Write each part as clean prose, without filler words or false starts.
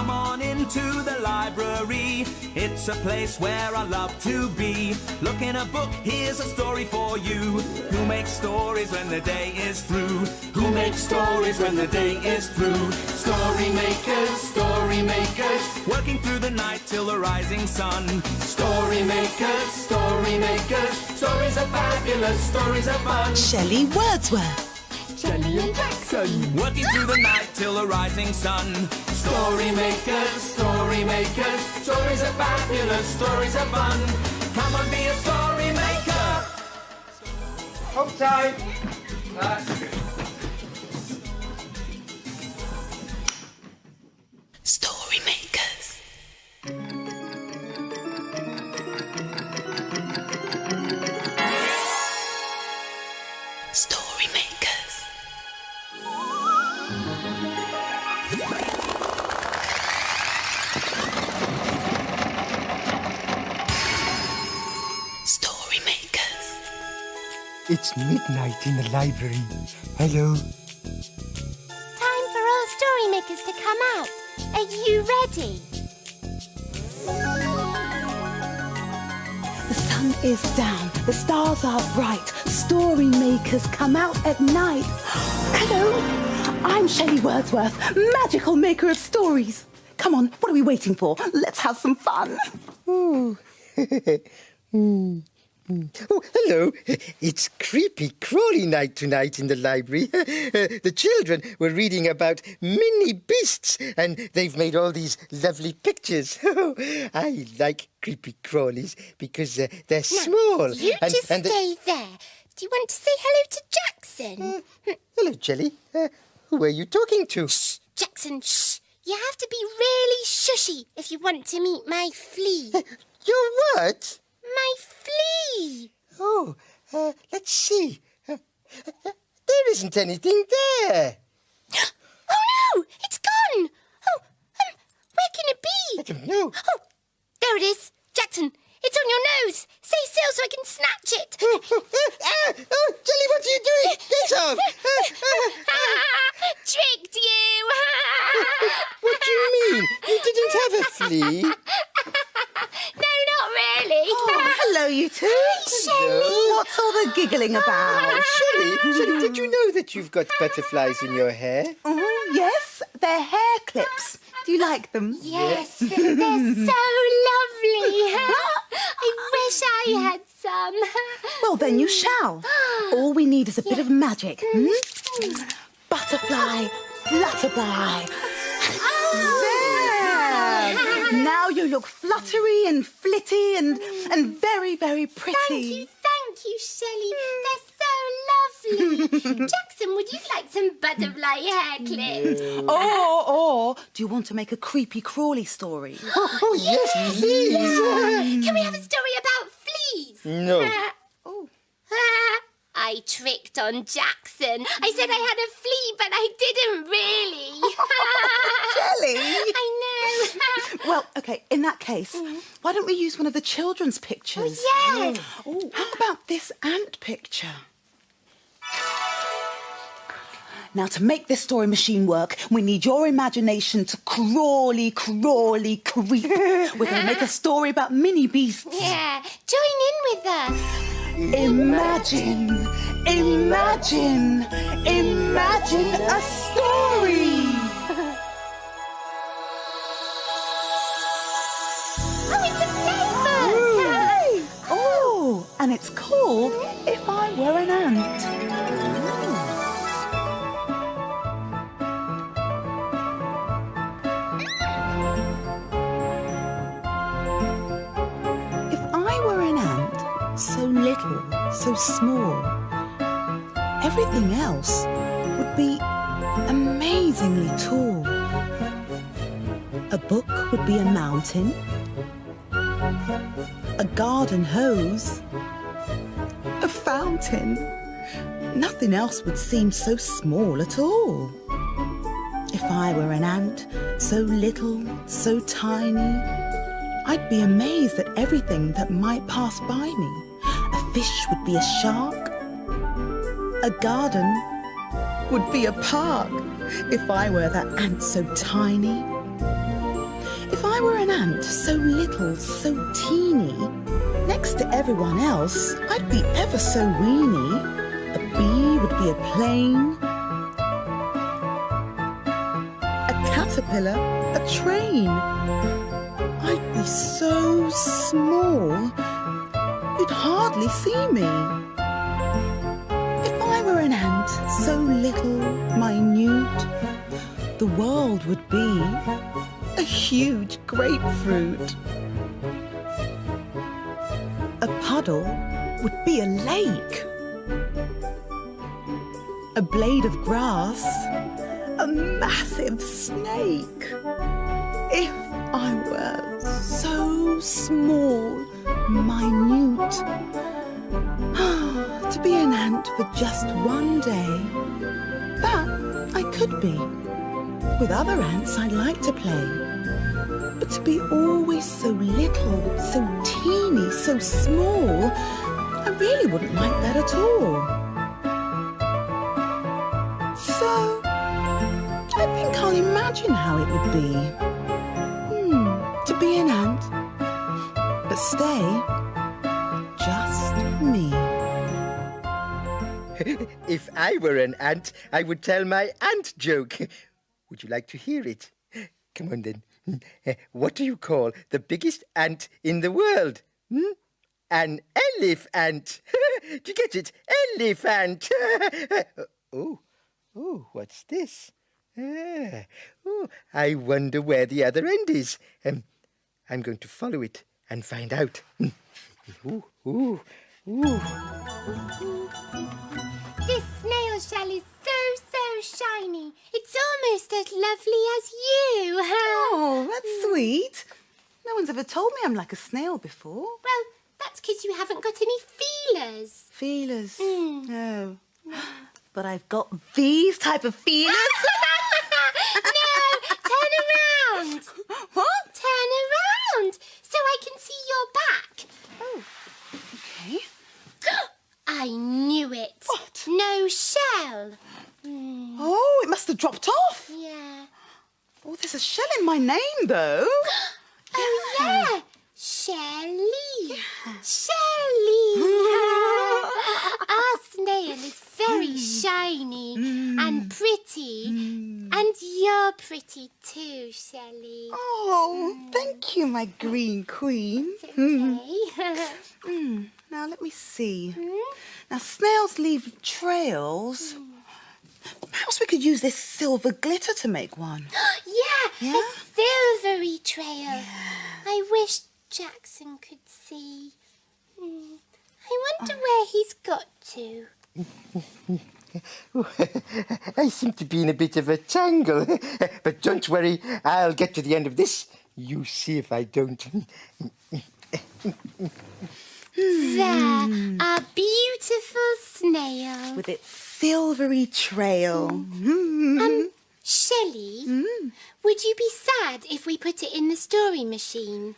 Come on into the library. It's a place where I love to be. Look in a book, here's a story for you. Who makes stories when the day is through? Who makes stories when the day is through? Story makers, working through the night till the rising sun. Story makers, stories are fabulous, stories are fun. Shelley Wordsworth. Shelley and Jackson, working through the night till the rising sun. Story makers, stories are fabulous, stories are fun. Come on, be a story maker. Home time. Story makers. Story makers. Story makers. It's midnight in the library. Hello. time for all story makers to come out. Are you ready? The sun is down, the stars are bright, story makers come out at night. Hello, I'm Shelley Wordsworth, magical maker of stories. Come on, what are we waiting for? Let's have some fun. Oh, hello. It's creepy-crawly night tonight in the library. The children were reading about mini beasts, and they've made all these lovely pictures. I like creepy-crawlies because they're small. You and, just and stay there. Do you want to say hello to Jackson? Hello, Jelly. Who are you talking to? Shh, Jackson, shh. You have to be really shushy if you want to meet my flea. Your what? My flea. Oh, let's see. There isn't anything there. Oh, no, it's gone. Oh, where can it be? I don't know. Oh, there it is. Jackson, it's on your nose. Stay still so I can snatch it. Oh, Jelly, what are you doing? Get off! Tricked you. What do you mean? You didn't have a flea? No, not really. Oh, hello, you two. Shelley. What's all the giggling about? Shelley, did you know that you've got butterflies in your hair? Yes, they're hair clips. Do you like them? Yes, they're so lovely. I wish I had some. Well, then you shall. All we need is a bit of magic. Butterfly, flutterby. There! Now you look fluttery and flitty and very, very pretty. Thank you, Shelley. They're so lovely. Jackson, would you like some butterfly hair clips? Or do you want to make a creepy-crawly story? Oh, yes, please. Can we have a story about fleas? No. I tricked on Jackson. I said I had a flea, but I didn't really. Shelley! I know. Well, OK, in that case, why don't we use one of the children's pictures? Yes. Oh, how about this ant picture? Now, to make this story machine work, we need your imagination to crawly, creep. We're going to make a story about mini beasts. Yeah, join in with us. Imagine a story. Oh, it's a paper. Hey! Oh, and it's called If I Were an Ant. So little, so small. Everything else would be amazingly tall. A book would be a mountain, a garden hose, a fountain. Nothing else would seem so small at all. If I were an ant, so little, so tiny, I'd be amazed at everything that might pass by me. A fish would be a shark. A garden would be a park if I were that ant so tiny. were an ant so little, so teeny, next to everyone else, I'd be ever so weeny. A bee would be a plane, a caterpillar, a train. I'd be so small, you'd hardly see me. If I were an ant so little, minute, the world would be a huge grapefruit. A puddle would be a lake. A blade of grass, a massive snake. If I were so small, minute, to be an ant for just one day, that I could be. With other ants I'd like to play. But to be always so little, so teeny, so small, I really wouldn't like that at all. So, I think I'll imagine how it would be. To be an ant, but stay just me. If I were an ant, I would tell my ant joke. Would you like to hear it? Come on then. What do you call the biggest ant in the world? An elephant. Do you get it? Elephant. Oh, what's this? I wonder where the other end is. I'm going to follow it and find out. This snail shell is so shiny. It's almost as lovely as you. Oh, that's sweet. No one's ever told me I'm like a snail before. Well, that's because you haven't got any feelers. Feelers? No. But I've got these type of feelers. No, turn around. What? Turn around so I can see your back. Oh, okay. I knew it. What? No shell. Oh, it must have dropped off. Yeah. Oh, there's a shell in my name, though. Oh, yeah. Shelly. Shelly. Our snail is very shiny and pretty. And you're pretty too, Shelly. Oh, thank you, my green queen. Okay. Now, let me see. Now, snails leave trails. Perhaps we could use this silver glitter to make one. Yeah, a silvery trail. I wish Jackson could see. I wonder where he's got to. I seem to be in a bit of a tangle. But don't worry, I'll get to the end of this. You see if I don't. There, a beautiful snail. With its silvery trail. Shelley, would you be sad if we put it in the story machine?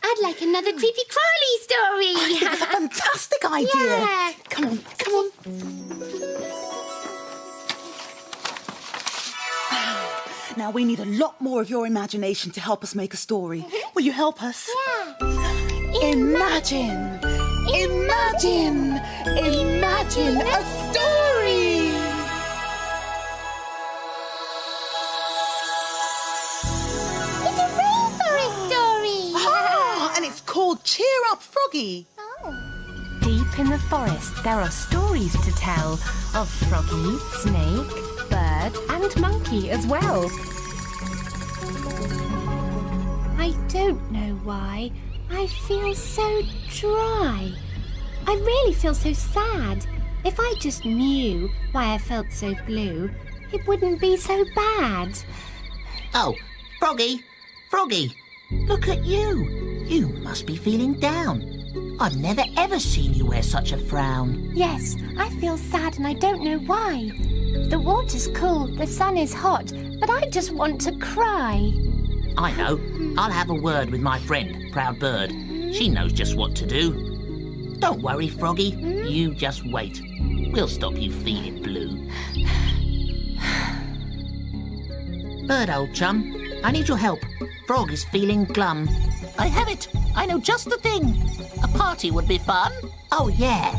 I'd like another creepy-crawly story. That's a fantastic idea. Yeah. Come on, come on. Now, we need a lot more of your imagination to help us make a story. Will you help us? Yeah. Imagine a story. It's a rainforest story. And it's called Cheer Up, Froggy. Deep in the forest, there are stories to tell of froggy, snake, bird and monkey as well. I don't know why. I feel so dry. I really feel so sad. If I just knew why I felt so blue, it wouldn't be so bad. Oh, Froggy, look at you. You must be feeling down. I've never ever seen you wear such a frown. Yes, I feel sad and I don't know why. The water's cool, the sun is hot, but I just want to cry. I know. I'll have a word with my friend, Proud Bird. She knows just what to do. Don't worry, Froggy. You just wait. We'll stop you feeling blue. Bird, old chum, I need your help. Frog is feeling glum. I have it. I know just the thing. A party would be fun. Oh, yeah.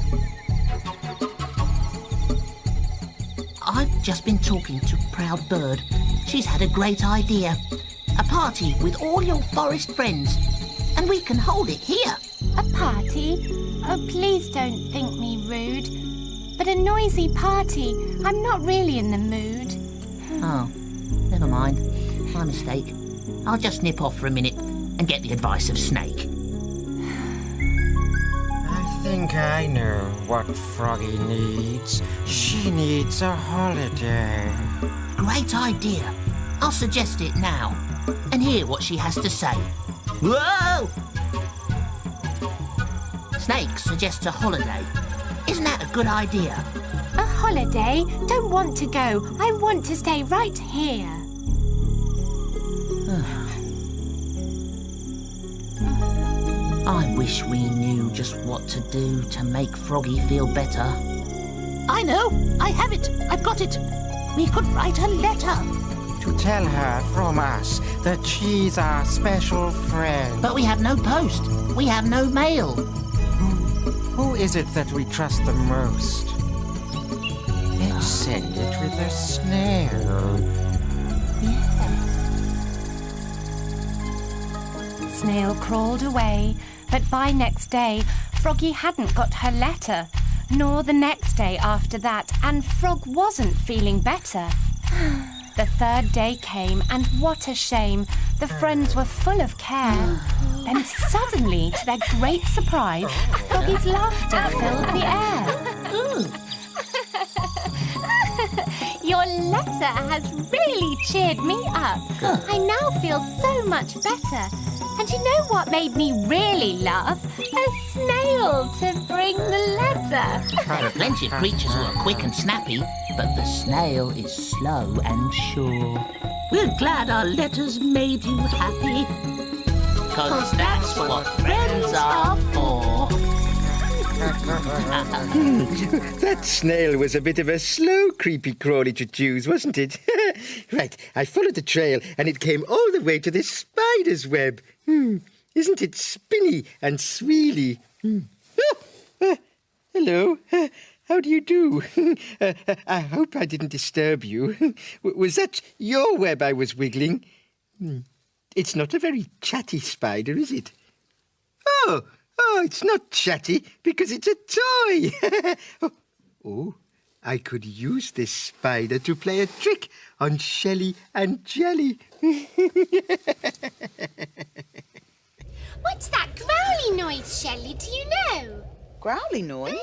I've just been talking to Proud Bird. She's had a great idea. A party with all your forest friends. And we can hold it here. A party? Oh, please don't think me rude. But a noisy party. I'm not really in the mood. Oh, never mind. My mistake. I'll just nip off for a minute and get the advice of Snake. I think I know what Froggy needs. She needs a holiday. Great idea. I'll suggest it now and hear what she has to say. Whoa! Snake suggests a holiday. Isn't that a good idea? A holiday? Don't want to go. I want to stay right here. I wish we knew just what to do to make Froggy feel better. I know! I have it! I've got it! We could write a letter. To tell her from us that she's our special friend. But we have no post. We have no mail. Who is it that we trust the most? Let's send it with a snail. Snail crawled away, but by next day, Froggy hadn't got her letter, nor the next day after that, and Frog wasn't feeling better. The third day came, and what a shame. The friends were full of care. Then suddenly, to their great surprise, Froggy's laughter filled the air. Your letter has really cheered me up. I now feel so much better. And you know what made me really laugh? A snail to bring the letter. There are plenty of creatures who are quick and snappy, but the snail is slow and sure. We're glad our letters made you happy, 'cause that's what friends are for. That snail was a bit of a slow creepy-crawly to choose, wasn't it? Right, I followed the trail and it came all the way to this spider's web. Isn't it spinny and swirly? Hello. How do you do? I hope I didn't disturb you. Was that your web I was wiggling? It's not a very chatty spider, is it? Oh, it's not chatty because it's a toy. Oh, I could use this spider to play a trick on Shelley and Jelly. What's that growly noise, Shelley? Do you know? Growly noise?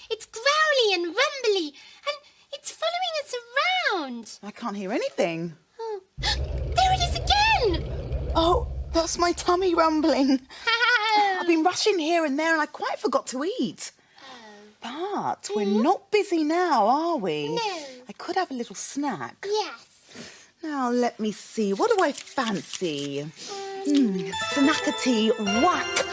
It's growly and rumbly, and it's following us around. I can't hear anything. Oh. There it is again! Oh, that's my tummy rumbling. I've been rushing here and there and I quite forgot to eat. But we're not busy now, are we? No. I could have a little snack. Yes. Now, let me see. What do I fancy? Snackety whack.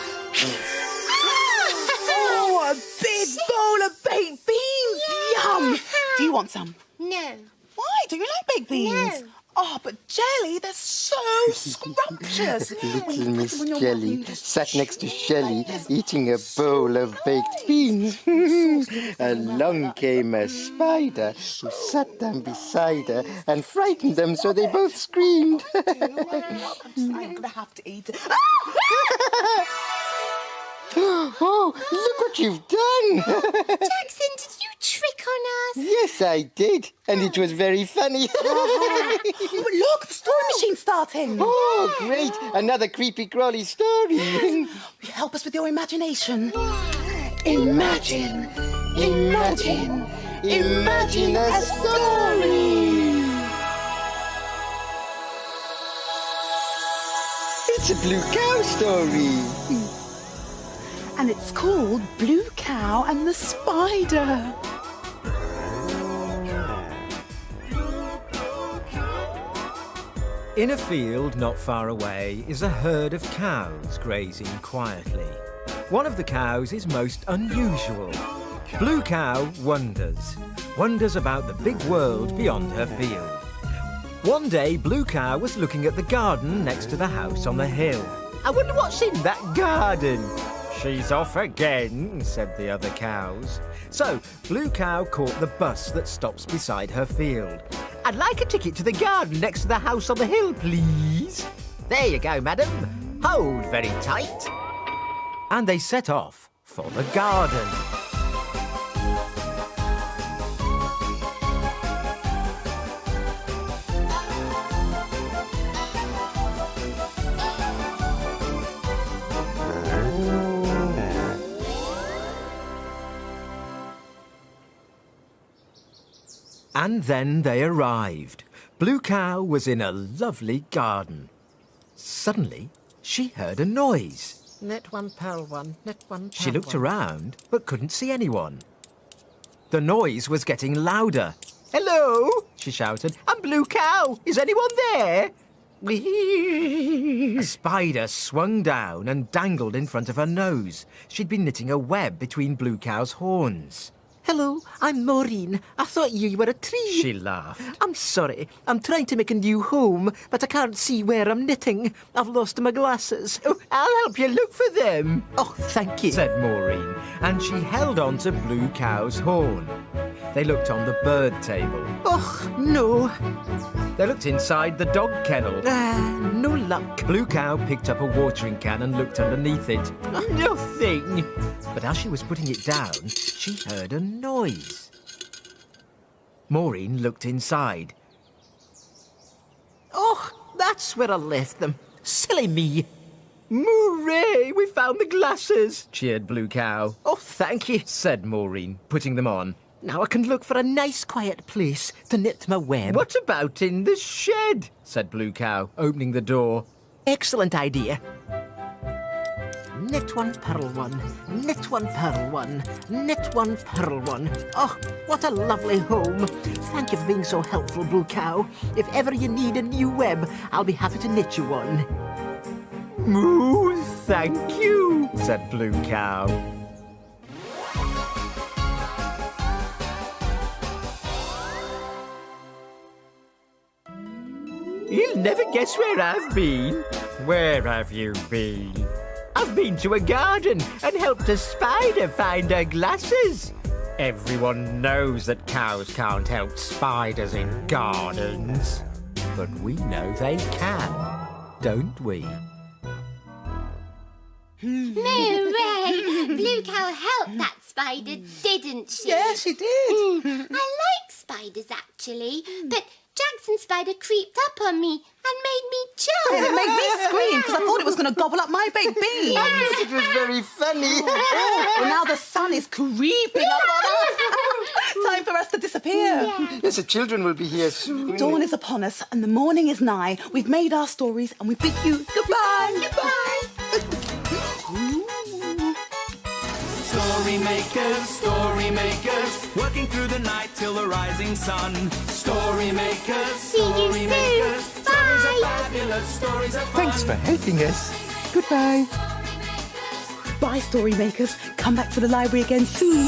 Oh, a big bowl of baked beans. Yeah. Yum. Do you want some? No. Why? Do you like baked beans? No. Oh, but Jelly, they're so scrumptious. Little Miss Jelly sat next to Shelley eating a bowl of baked beans. Along came a spider who sat down beside her and frightened them so they both screamed. I'm going to have to eat it. Oh, look what you've done. Jackson, did you trick on us? Yes, I did. And it was very funny. But look, the story machine's starting. Oh, great. Another creepy-crawly story. Help us with your imagination. Imagine a story. It's a blue cow story. And it's called Blue Cow and the Spider. In a field not far away is a herd of cows grazing quietly. One of the cows is most unusual. Blue Cow wonders about the big world beyond her field. One day, Blue Cow was looking at the garden next to the house on the hill. I wonder what's in that garden. She's off again, said the other cows. So, Blue Cow caught the bus that stops beside her field. I'd like a ticket to the garden next to the house on the hill, please. There you go, madam. Hold very tight. And they set off for the garden. And then they arrived. Blue Cow was in a lovely garden. Suddenly, she heard a noise. Knit one, purl one, knit one, purl She looked one. around, but couldn't see anyone. The noise was getting louder. Hello, she shouted. I'm Blue Cow. Is anyone there? A spider swung down and dangled in front of her nose. She'd been knitting a web between Blue Cow's horns. Hello, I'm Maureen. I thought you were a tree. She laughed. I'm sorry. I'm trying to make a new home, but I can't see where I'm knitting. I've lost my glasses. Oh, I'll help you look for them, Oh, thank you. said Maureen, and she held on to Blue Cow's horn. They looked on the bird table. Oh, no. They looked inside the dog kennel. No luck. Blue Cow picked up a watering can and looked underneath it. Nothing. But as she was putting it down, she heard a noise. Maureen looked inside. Oh, that's where I left them. Silly me. Hooray! We found the glasses, cheered Blue Cow. Oh, thank you. Said Maureen, putting them on. Now I can look for a nice quiet place to knit my web. What about in the shed? Said Blue Cow, opening the door. Excellent idea. Knit one, purl one, knit one, purl one, knit one, purl one. Oh, what a lovely home. Thank you for being so helpful, Blue Cow. If ever you need a new web, I'll be happy to knit you one. Moo, thank you, said Blue Cow. You'll never guess where I've been. Where have you been? I've been to a garden and helped a spider find her glasses. Everyone knows that cows can't help spiders in gardens. But we know they can, don't we? No way! Blue Cow helped that spider, didn't she? Yeah, she did. I like spiders, actually, but Jackson's spider creeped up on me and made me jump. It made me scream because I thought it was going to gobble up my baked beans. Yes, it was very funny. Well, now the sun is creeping up on us. Time for us to disappear. Yes, the children will be here soon. Dawn is upon us and the morning is nigh. We've made our stories and we bid you goodbye. Goodbye. Story makers, working through the night till the rising sun. Story makers, See you story soon. makers. Stories Bye. are fabulous, stories are fun. Thanks for helping us. Goodbye. Bye, story makers. Come back to the library again soon.